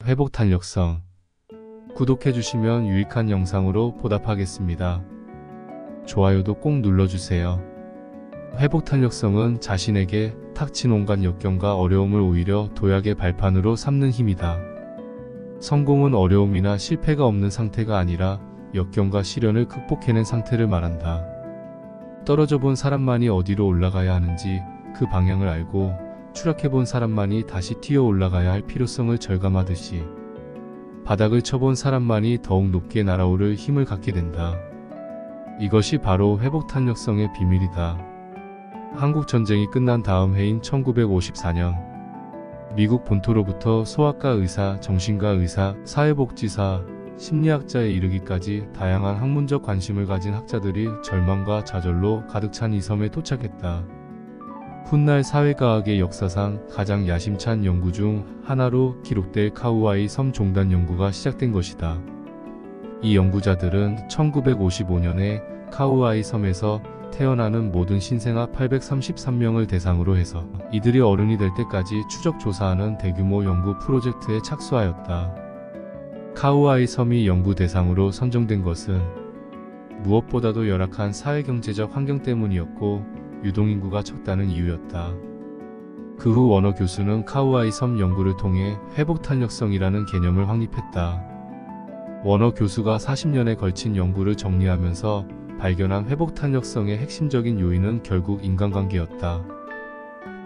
회복 탄력성. 구독해주시면 유익한 영상으로 보답하겠습니다. 좋아요도 꼭 눌러주세요. 회복 탄력성은 자신에게 닥친 온갖 역경과 어려움을 오히려 도약의 발판으로 삼는 힘이다. 성공은 어려움이나 실패가 없는 상태가 아니라 역경과 시련을 극복해낸 상태를 말한다. 떨어져 본 사람만이 어디로 올라가야 하는지 그 방향을 알고 추락해본 사람만이 다시 뛰어 올라가야 할 필요성을 절감하듯이 바닥을 쳐본 사람만이 더욱 높게 날아오를 힘을 갖게 된다. 이것이 바로 회복 탄력성의 비밀이다. 한국 전쟁이 끝난 다음 해인 1954년 미국 본토로부터 소아과 의사, 정신과 의사, 사회복지사, 심리학자에 이르기까지 다양한 학문적 관심을 가진 학자들이 절망과 좌절로 가득 찬 이 섬에 도착했다. 훗날 사회과학의 역사상 가장 야심찬 연구 중 하나로 기록될 카우아이 섬 종단 연구가 시작된 것이다. 이 연구자들은 1955년에 카우아이 섬에서 태어나는 모든 신생아 833명을 대상으로 해서 이들이 어른이 될 때까지 추적 조사하는 대규모 연구 프로젝트에 착수하였다. 카우아이 섬이 연구 대상으로 선정된 것은 무엇보다도 열악한 사회경제적 환경 때문이었고 유동인구가 적다는 이유였다. 그 후 워너 교수는 카우아이 섬 연구를 통해 회복 탄력성이라는 개념을 확립했다. 워너 교수가 40년에 걸친 연구를 정리하면서 발견한 회복 탄력성의 핵심적인 요인은 결국 인간관계였다.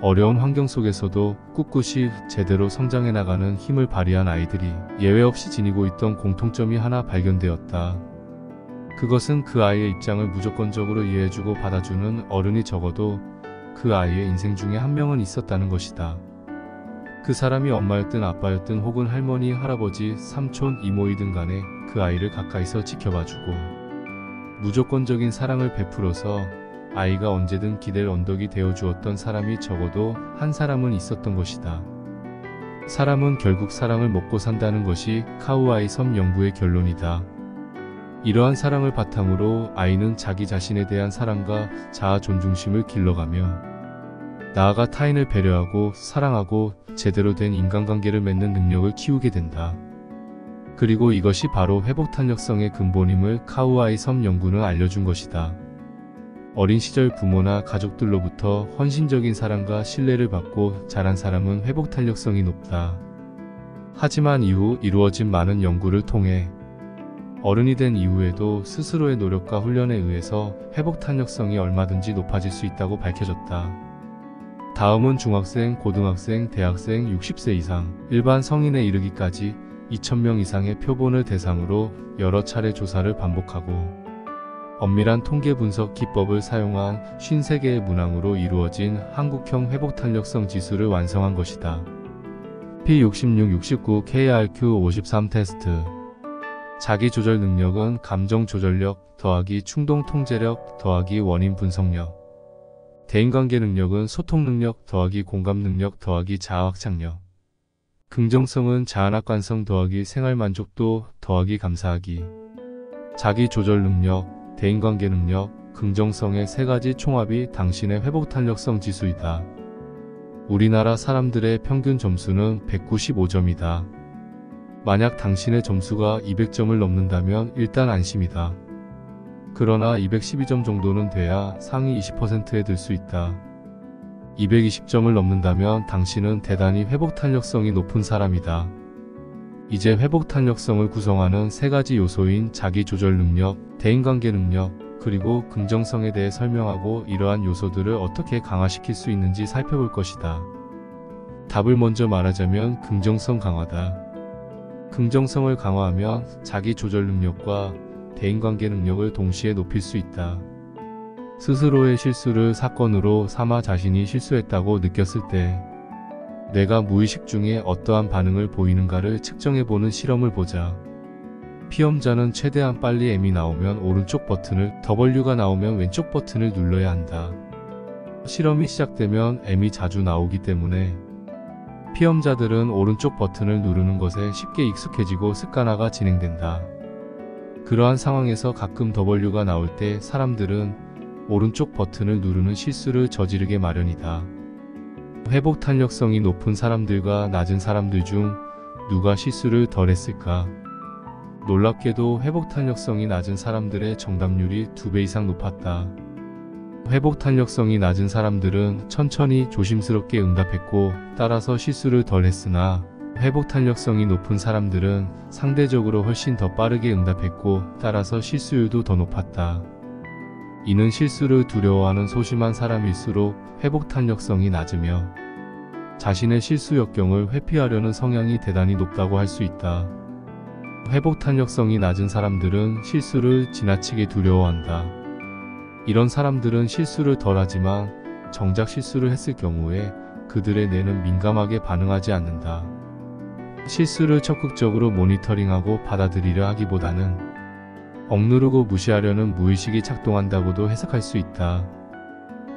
어려운 환경 속에서도 꿋꿋이 제대로 성장해 나가는 힘을 발휘한 아이들이 예외 없이 지니고 있던 공통점이 하나 발견되었다. 그것은 그 아이의 입장을 무조건적으로 이해해주고 받아주는 어른이 적어도 그 아이의 인생 중에 한 명은 있었다는 것이다. 그 사람이 엄마였든 아빠였든 혹은 할머니, 할아버지, 삼촌, 이모이든 간에 그 아이를 가까이서 지켜봐주고 무조건적인 사랑을 베풀어서 아이가 언제든 기댈 언덕이 되어주었던 사람이 적어도 한 사람은 있었던 것이다. 사람은 결국 사랑을 먹고 산다는 것이 카우아이 섬 연구의 결론이다. 이러한 사랑을 바탕으로 아이는 자기 자신에 대한 사랑과 자아 존중심을 길러가며 나아가 타인을 배려하고 사랑하고 제대로 된 인간관계를 맺는 능력을 키우게 된다. 그리고 이것이 바로 회복 탄력성의 근본임을 카우아이 섬 연구는 알려준 것이다. 어린 시절 부모나 가족들로부터 헌신적인 사랑과 신뢰를 받고 자란 사람은 회복 탄력성이 높다. 하지만 이후 이루어진 많은 연구를 통해 어른이 된 이후에도 스스로의 노력과 훈련에 의해서 회복 탄력성이 얼마든지 높아질 수 있다고 밝혀졌다. 다음은 중학생, 고등학생, 대학생, 60세 이상, 일반 성인에 이르기까지 2,000명 이상의 표본을 대상으로 여러 차례 조사를 반복하고 엄밀한 통계 분석 기법을 사용한 53개의 문항으로 이루어진 한국형 회복 탄력성 지수를 완성한 것이다. P66, 69, KRQ 53 테스트. 자기 조절 능력은 감정 조절력 더하기 충동 통제력 더하기 원인 분석력. 대인관계 능력은 소통 능력 더하기 공감 능력 더하기 자아 확장력. 긍정성은 자아낙관성 더하기 생활 만족도 더하기 감사하기. 자기 조절 능력, 대인관계 능력, 긍정성의 세 가지 총합이 당신의 회복 탄력성 지수이다. 우리나라 사람들의 평균 점수는 195점이다. 만약 당신의 점수가 200점을 넘는다면 일단 안심이다. 그러나 212점 정도는 돼야 상위 20%에 들 수 있다. 220점을 넘는다면 당신은 대단히 회복 탄력성이 높은 사람이다. 이제 회복 탄력성을 구성하는 세 가지 요소인 자기 조절 능력, 대인관계 능력, 그리고 긍정성에 대해 설명하고 이러한 요소들을 어떻게 강화시킬 수 있는지 살펴볼 것이다. 답을 먼저 말하자면 긍정성 강화다. 긍정성을 강화하면 자기 조절 능력과 대인관계 능력을 동시에 높일 수 있다. 스스로의 실수를 사건으로 삼아 자신이 실수했다고 느꼈을 때 내가 무의식 중에 어떠한 반응을 보이는가를 측정해보는 실험을 보자. 피험자는 최대한 빨리 M이 나오면 오른쪽 버튼을, W가 나오면 왼쪽 버튼을 눌러야 한다. 실험이 시작되면 M이 자주 나오기 때문에 피험자들은 오른쪽 버튼을 누르는 것에 쉽게 익숙해지고 습관화가 진행된다. 그러한 상황에서 가끔 W가 나올 때 사람들은 오른쪽 버튼을 누르는 실수를 저지르게 마련이다. 회복 탄력성이 높은 사람들과 낮은 사람들 중 누가 실수를 덜 했을까? 놀랍게도 회복 탄력성이 낮은 사람들의 정답률이 2배 이상 높았다. 회복 탄력성이 낮은 사람들은 천천히 조심스럽게 응답했고 따라서 실수를 덜 했으나 회복 탄력성이 높은 사람들은 상대적으로 훨씬 더 빠르게 응답했고 따라서 실수율도 더 높았다. 이는 실수를 두려워하는 소심한 사람일수록 회복 탄력성이 낮으며 자신의 실수 역경을 회피하려는 성향이 대단히 높다고 할 수 있다. 회복 탄력성이 낮은 사람들은 실수를 지나치게 두려워한다. 이런 사람들은 실수를 덜 하지만 정작 실수를 했을 경우에 그들의 뇌는 민감하게 반응하지 않는다. 실수를 적극적으로 모니터링하고 받아들이려 하기보다는 억누르고 무시하려는 무의식이 작동한다고도 해석할 수 있다.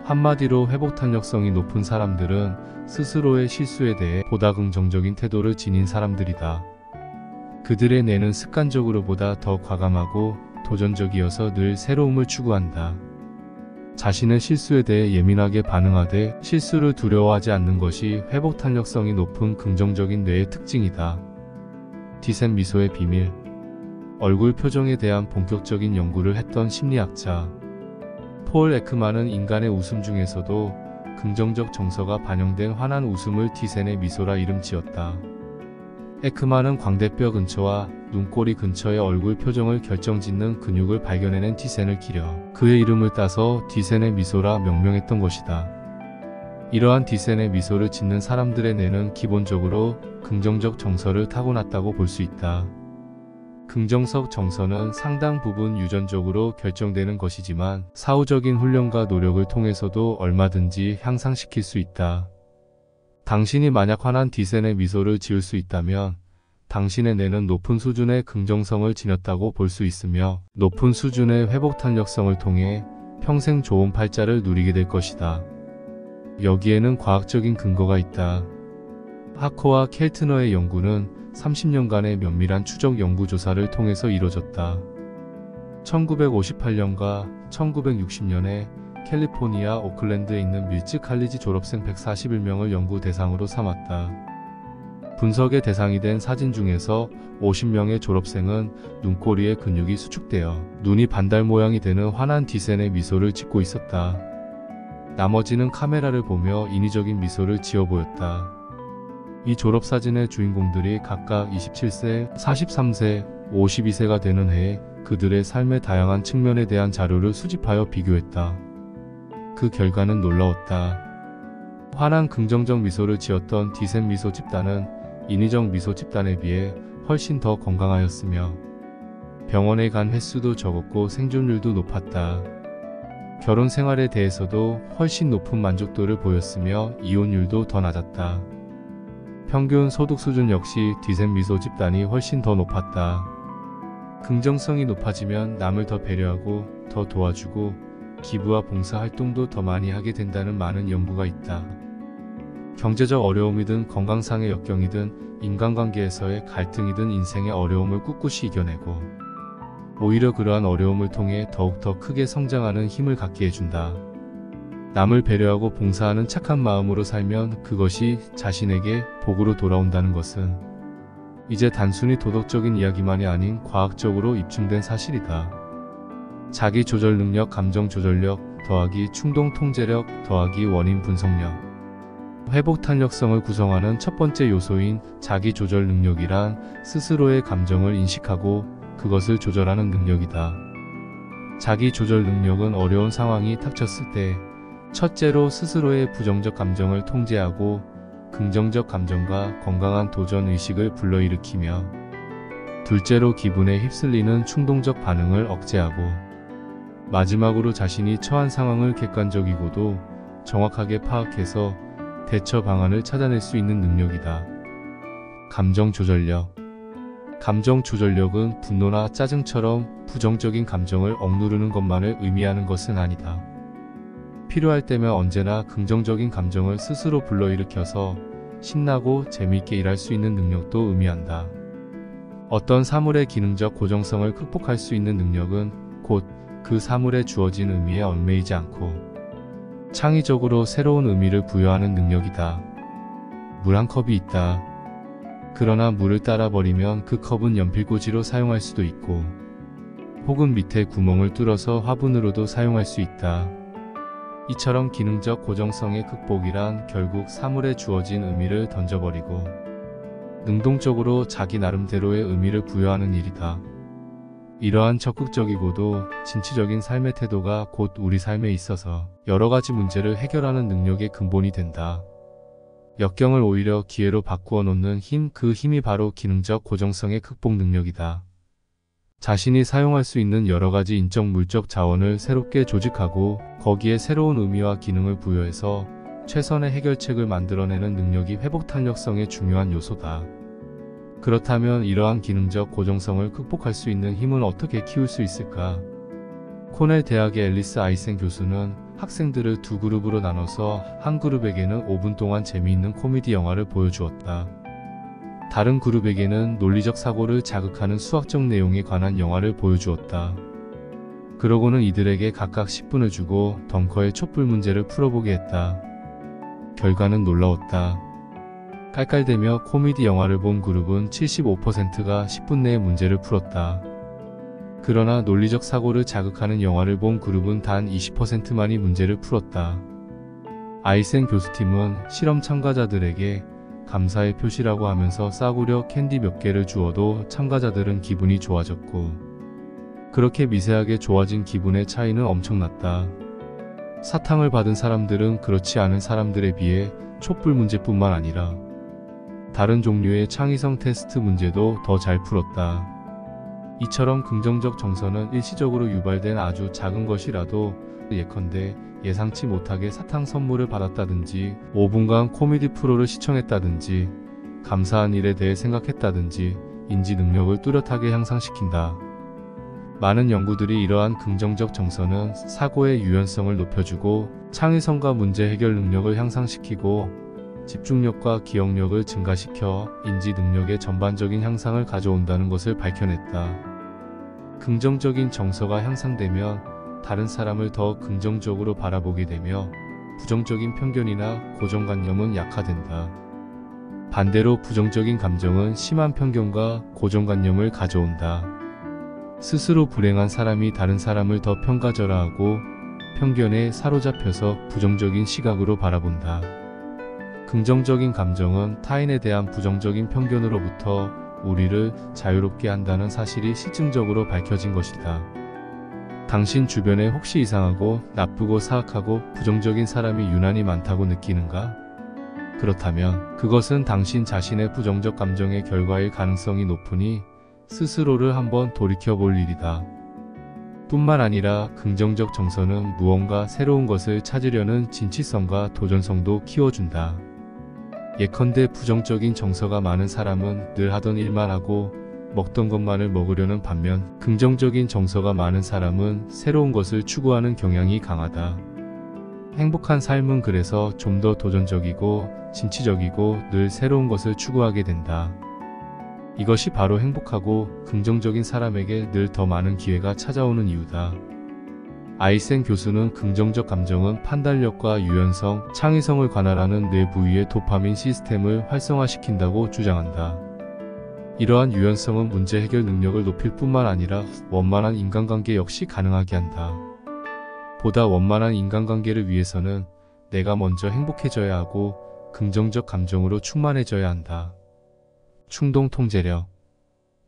한마디로 회복 탄력성이 높은 사람들은 스스로의 실수에 대해 보다 긍정적인 태도를 지닌 사람들이다. 그들의 뇌는 습관적으로 보다 더 과감하고 도전적이어서 늘 새로움을 추구한다. 자신의 실수에 대해 예민하게 반응하되 실수를 두려워하지 않는 것이 회복 탄력성이 높은 긍정적인 뇌의 특징이다. 디센 미소의 비밀. 얼굴 표정에 대한 본격적인 연구를 했던 심리학자 폴 에크만은 인간의 웃음 중에서도 긍정적 정서가 반영된 환한 웃음을 디센의 미소라 이름 지었다. 에크만은 광대뼈 근처와 눈꼬리 근처의 얼굴 표정을 결정짓는 근육을 발견해낸 디센을 기려 그의 이름을 따서 디센의 미소라 명명했던 것이다. 이러한 디센의 미소를 짓는 사람들의 뇌는 기본적으로 긍정적 정서를 타고났다고 볼 수 있다. 긍정적 정서는 상당 부분 유전적으로 결정되는 것이지만 사후적인 훈련과 노력을 통해서도 얼마든지 향상시킬 수 있다. 당신이 만약 환한 디센의 미소를 지을 수 있다면 당신의 뇌는 높은 수준의 긍정성을 지녔다고 볼 수 있으며 높은 수준의 회복 탄력성을 통해 평생 좋은 팔자를 누리게 될 것이다. 여기에는 과학적인 근거가 있다. 하커와 켈트너의 연구는 30년간의 면밀한 추적 연구조사를 통해서 이뤄졌다. 1958년과 1960년에 캘리포니아 오클랜드에 있는 밀즈 칼리지 졸업생 141명을 연구 대상으로 삼았다. 분석의 대상이 된 사진 중에서 50명의 졸업생은 눈꼬리에 근육이 수축되어 눈이 반달 모양이 되는 환한 디센의 미소를 짓고 있었다. 나머지는 카메라를 보며 인위적인 미소를 지어 보였다. 이 졸업사진의 주인공들이 각각 27세, 43세, 52세가 되는 해에 그들의 삶의 다양한 측면에 대한 자료를 수집하여 비교했다. 그 결과는 놀라웠다. 환한 긍정적 미소를 지었던 디센 미소 집단은 인위적 미소 집단에 비해 훨씬 더 건강하였으며 병원에 간 횟수도 적었고 생존율도 높았다. 결혼 생활에 대해서도 훨씬 높은 만족도를 보였으며 이혼율도 더 낮았다. 평균 소득 수준 역시 디센 미소 집단이 훨씬 더 높았다. 긍정성이 높아지면 남을 더 배려하고 더 도와주고 기부와 봉사 활동도 더 많이 하게 된다는 많은 연구가 있다. 경제적 어려움이든 건강상의 역경이든 인간관계에서의 갈등이든 인생의 어려움을 꿋꿋이 이겨내고 오히려 그러한 어려움을 통해 더욱더 크게 성장하는 힘을 갖게 해준다. 남을 배려하고 봉사하는 착한 마음으로 살면 그것이 자신에게 복으로 돌아온다는 것은 이제 단순히 도덕적인 이야기만이 아닌 과학적으로 입증된 사실이다. 자기 조절 능력, 감정 조절력 더하기 충동 통제력 더하기 원인 분석력. 회복 탄력성을 구성하는 첫 번째 요소인 자기 조절 능력이란 스스로의 감정을 인식하고 그것을 조절하는 능력이다. 자기 조절 능력은 어려운 상황이 닥쳤을 때 첫째로 스스로의 부정적 감정을 통제하고 긍정적 감정과 건강한 도전 의식을 불러일으키며 둘째로 기분에 휩쓸리는 충동적 반응을 억제하고 마지막으로 자신이 처한 상황을 객관적이고도 정확하게 파악해서 대처 방안을 찾아낼 수 있는 능력이다. 감정 조절력. 감정 조절력은 분노나 짜증처럼 부정적인 감정을 억누르는 것만을 의미하는 것은 아니다. 필요할 때면 언제나 긍정적인 감정을 스스로 불러일으켜서 신나고 재미있게 일할 수 있는 능력도 의미한다. 어떤 사물의 기능적 고정성을 극복할 수 있는 능력은 곧 그 사물에 주어진 의미에 얽매이지 않고 창의적으로 새로운 의미를 부여하는 능력이다. 물 한 컵이 있다. 그러나 물을 따라 버리면 그 컵은 연필꽂이로 사용할 수도 있고, 혹은 밑에 구멍을 뚫어서 화분으로도 사용할 수 있다. 이처럼 기능적 고정성의 극복이란 결국 사물에 주어진 의미를 던져버리고 능동적으로 자기 나름대로의 의미를 부여하는 일이다. 이러한 적극적이고도 진취적인 삶의 태도가 곧 우리 삶에 있어서 여러 가지 문제를 해결하는 능력의 근본이 된다. 역경을 오히려 기회로 바꾸어 놓는 힘, 그 힘이 바로 기능적 고정성의 극복 능력이다. 자신이 사용할 수 있는 여러 가지 인적 물적 자원을 새롭게 조직하고 거기에 새로운 의미와 기능을 부여해서 최선의 해결책을 만들어내는 능력이 회복 탄력성의 중요한 요소다. 그렇다면 이러한 기능적 고정성을 극복할 수 있는 힘은 어떻게 키울 수 있을까? 코넬 대학의 앨리스 아이센 교수는 학생들을 두 그룹으로 나눠서 한 그룹에게는 5분 동안 재미있는 코미디 영화를 보여주었다. 다른 그룹에게는 논리적 사고를 자극하는 수학적 내용에 관한 영화를 보여주었다. 그러고는 이들에게 각각 10분을 주고 덩커의 촛불 문제를 풀어보게 했다. 결과는 놀라웠다. 깔깔대며 코미디 영화를 본 그룹은 75%가 10분 내에 문제를 풀었다. 그러나 논리적 사고를 자극하는 영화를 본 그룹은 단 20%만이 문제를 풀었다. 아이센 교수팀은 실험 참가자들에게 감사의 표시라고 하면서 싸구려 캔디 몇 개를 주어도 참가자들은 기분이 좋아졌고, 그렇게 미세하게 좋아진 기분의 차이는 엄청났다. 사탕을 받은 사람들은 그렇지 않은 사람들에 비해 촛불 문제뿐만 아니라 다른 종류의 창의성 테스트 문제도 더 잘 풀었다. 이처럼 긍정적 정서는 일시적으로 유발된 아주 작은 것이라도, 예컨대 예상치 못하게 사탕 선물을 받았다든지 5분간 코미디 프로를 시청했다든지 감사한 일에 대해 생각했다든지 인지 능력을 뚜렷하게 향상시킨다. 많은 연구들이 이러한 긍정적 정서는 사고의 유연성을 높여주고 창의성과 문제 해결 능력을 향상시키고 집중력과 기억력을 증가시켜 인지 능력의 전반적인 향상을 가져온다는 것을 밝혀냈다. 긍정적인 정서가 향상되면 다른 사람을 더 긍정적으로 바라보게 되며 부정적인 편견이나 고정관념은 약화된다. 반대로 부정적인 감정은 심한 편견과 고정관념을 가져온다. 스스로 불행한 사람이 다른 사람을 더 평가절하하고 편견에 사로잡혀서 부정적인 시각으로 바라본다. 긍정적인 감정은 타인에 대한 부정적인 편견으로부터 우리를 자유롭게 한다는 사실이 실증적으로 밝혀진 것이다. 당신 주변에 혹시 이상하고 나쁘고 사악하고 부정적인 사람이 유난히 많다고 느끼는가? 그렇다면 그것은 당신 자신의 부정적 감정의 결과일 가능성이 높으니 스스로를 한번 돌이켜볼 일이다. 뿐만 아니라 긍정적 정서는 무언가 새로운 것을 찾으려는 진취성과 도전성도 키워준다. 예컨대 부정적인 정서가 많은 사람은 늘 하던 일만 하고 먹던 것만을 먹으려는 반면 긍정적인 정서가 많은 사람은 새로운 것을 추구하는 경향이 강하다. 행복한 삶은 그래서 좀 더 도전적이고 진취적이고 늘 새로운 것을 추구하게 된다. 이것이 바로 행복하고 긍정적인 사람에게 늘 더 많은 기회가 찾아오는 이유다. 아이센 교수는 긍정적 감정은 판단력과 유연성, 창의성을 관할하는 뇌 부위의 도파민 시스템을 활성화시킨다고 주장한다. 이러한 유연성은 문제 해결 능력을 높일 뿐만 아니라 원만한 인간관계 역시 가능하게 한다. 보다 원만한 인간관계를 위해서는 내가 먼저 행복해져야 하고 긍정적 감정으로 충만해져야 한다. 충동 통제력.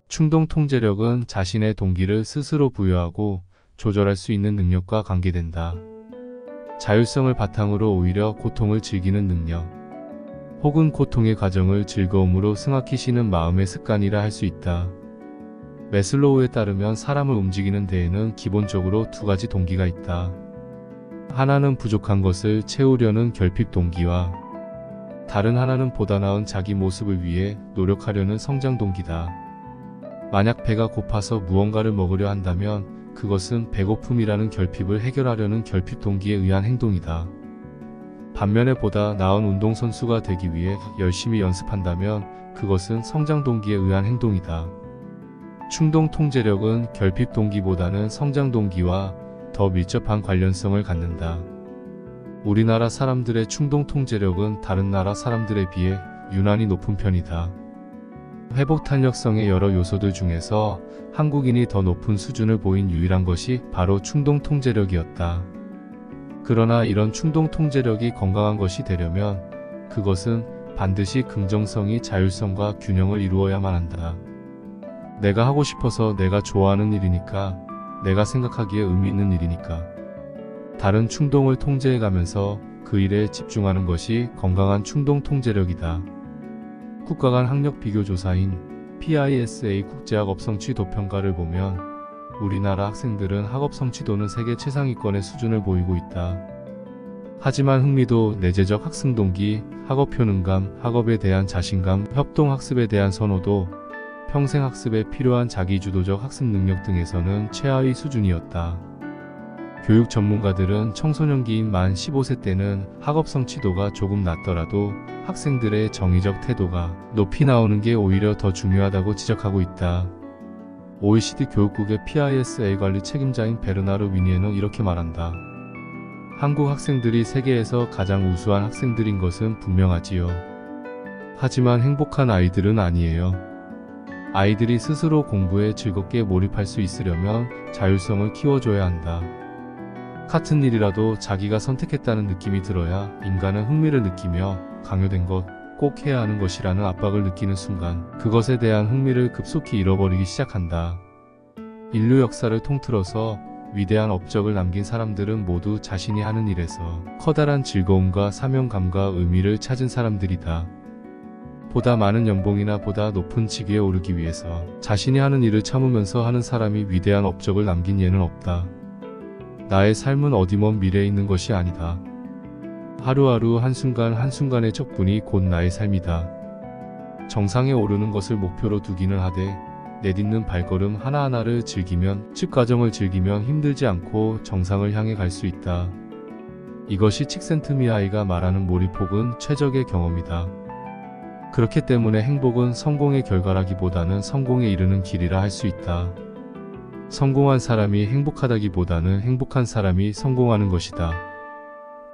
충동 통제력은 자신의 동기를 스스로 부여하고 조절할 수 있는 능력과 관계된다. 자율성을 바탕으로 오히려 고통을 즐기는 능력, 혹은 고통의 과정을 즐거움으로 승화시키는 마음의 습관이라 할 수 있다. 매슬로우에 따르면 사람을 움직이는 데에는 기본적으로 두 가지 동기가 있다. 하나는 부족한 것을 채우려는 결핍 동기와 다른 하나는 보다 나은 자기 모습을 위해 노력하려는 성장 동기다. 만약 배가 고파서 무언가를 먹으려 한다면 그것은 배고픔이라는 결핍을 해결하려는 결핍 동기에 의한 행동이다. 반면에 보다 나은 운동선수가 되기 위해 열심히 연습한다면 그것은 성장 동기에 의한 행동이다. 충동 통제력은 결핍 동기보다는 성장 동기와 더 밀접한 관련성을 갖는다. 우리나라 사람들의 충동 통제력은 다른 나라 사람들에 비해 유난히 높은 편이다. 회복 탄력성의 여러 요소들 중에서 한국인이 더 높은 수준을 보인 유일한 것이 바로 충동 통제력이었다. 그러나 이런 충동 통제력이 건강한 것이 되려면 그것은 반드시 긍정성이 자율성과 균형을 이루어야만 한다. 내가 하고 싶어서 내가 좋아하는 일이니까, 내가 생각하기에 의미 있는 일이니까. 다른 충동을 통제해가면서 그 일에 집중하는 것이 건강한 충동 통제력이다. 국가 간 학력 비교 조사인 PISA 국제학업 성취도 평가를 보면 우리나라 학생들은 학업 성취도는 세계 최상위권의 수준을 보이고 있다. 하지만 흥미도, 내재적 학습 동기, 학업 효능감, 학업에 대한 자신감, 협동학습에 대한 선호도, 평생 학습에 필요한 자기주도적 학습 능력 등에서는 최하위 수준이었다. 교육 전문가들은 청소년기인 만 15세 때는 학업 성취도가 조금 낮더라도 학생들의 정의적 태도가 높이 나오는 게 오히려 더 중요하다고 지적하고 있다. OECD 교육국의 PISA 관리 책임자인 베르나르 위니에는 이렇게 말한다. 한국 학생들이 세계에서 가장 우수한 학생들인 것은 분명하지요. 하지만 행복한 아이들은 아니에요. 아이들이 스스로 공부에 즐겁게 몰입할 수 있으려면 자율성을 키워줘야 한다. 같은 일이라도 자기가 선택했다는 느낌이 들어야 인간은 흥미를 느끼며 강요된 것, 꼭 해야 하는 것이라는 압박을 느끼는 순간 그것에 대한 흥미를 급속히 잃어버리기 시작한다. 인류 역사를 통틀어서 위대한 업적을 남긴 사람들은 모두 자신이 하는 일에서 커다란 즐거움과 사명감과 의미를 찾은 사람들이다. 보다 많은 연봉이나 보다 높은 직위에 오르기 위해서 자신이 하는 일을 참으면서 하는 사람이 위대한 업적을 남긴 예는 없다. 나의 삶은 어디 먼 미래에 있는 것이 아니다. 하루하루 한순간 한순간의 적분이 곧 나의 삶이다. 정상에 오르는 것을 목표로 두기는 하되 내딛는 발걸음 하나하나를 즐기면, 즉 과정을 즐기면 힘들지 않고 정상을 향해 갈 수 있다. 이것이 칙센트미하이가 말하는 몰입 혹은 최적의 경험이다. 그렇기 때문에 행복은 성공의 결과라기보다는 성공에 이르는 길이라 할 수 있다. 성공한 사람이 행복하다기보다는 행복한 사람이 성공하는 것이다.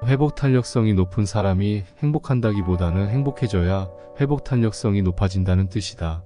회복 탄력성이 높은 사람이 행복한다기보다는 행복해져야 회복 탄력성이 높아진다는 뜻이다.